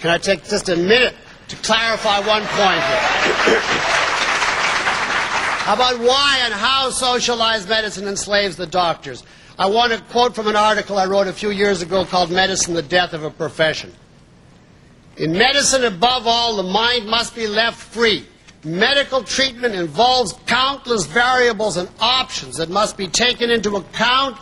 Can I take just a minute to clarify one point here? About why and how socialized medicine enslaves the doctors. I want to quote from an article I wrote a few years ago called Medicine, the Death of a Profession. In medicine, above all, the mind must be left free. Medical treatment involves countless variables and options that must be taken into account,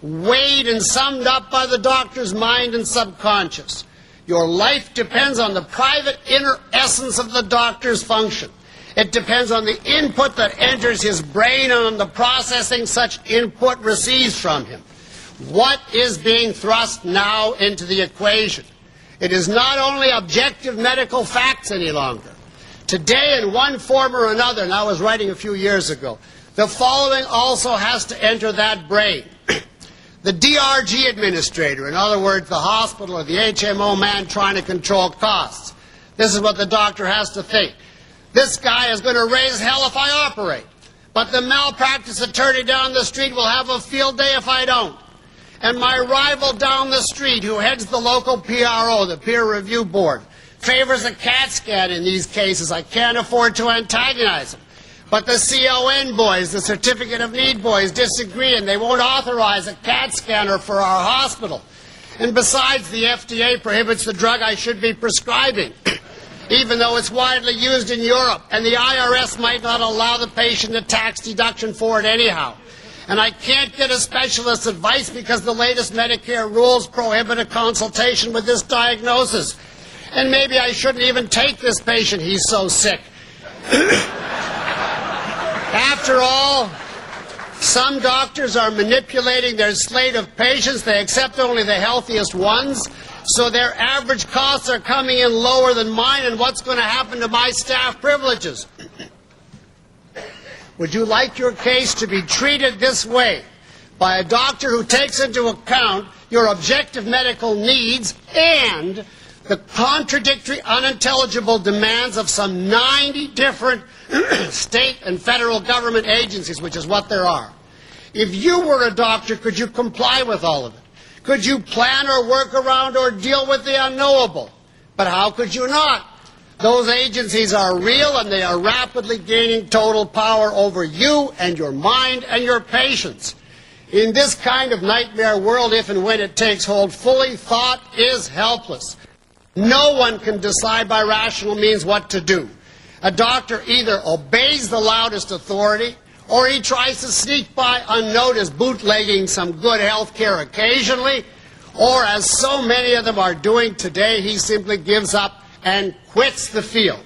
weighed and summed up by the doctor's mind and subconscious. Your life depends on the private inner essence of the doctor's function. It depends on the input that enters his brain and on the processing such input receives from him. What is being thrust now into the equation? It is not only objective medical facts any longer. Today, in one form or another, and I was writing a few years ago, the following also has to enter that brain. The DRG administrator, in other words, the hospital or the HMO man trying to control costs. This is what the doctor has to think. This guy is going to raise hell if I operate. But the malpractice attorney down the street will have a field day if I don't. And my rival down the street, who heads the local PRO, the peer review board, favors a CAT scan in these cases. I can't afford to antagonize him. But the CON boys, the Certificate of Need boys, disagree, and they won't authorize a CAT scanner for our hospital. And besides, the FDA prohibits the drug I should be prescribing, even though it's widely used in Europe, and the IRS might not allow the patient a tax deduction for it anyhow. And I can't get a specialist's advice because the latest Medicare rules prohibit a consultation with this diagnosis. And maybe I shouldn't even take this patient, he's so sick. After all, some doctors are manipulating their slate of patients. They accept only the healthiest ones. So their average costs are coming in lower than mine, and what's going to happen to my staff privileges? Would you like your case to be treated this way by a doctor who takes into account your objective medical needs and the contradictory, unintelligible demands of some 90 different state and federal government agencies, which is what there are? If you were a doctor, could you comply with all of it? Could you plan or work around or deal with the unknowable? But how could you not? Those agencies are real, and they are rapidly gaining total power over you and your mind and your patients. In this kind of nightmare world, if and when it takes hold fully, thought is helpless. No one can decide by rational means what to do. A doctor either obeys the loudest authority, or he tries to sneak by unnoticed, bootlegging some good health care occasionally, or, as so many of them are doing today, he simply gives up and quits the field.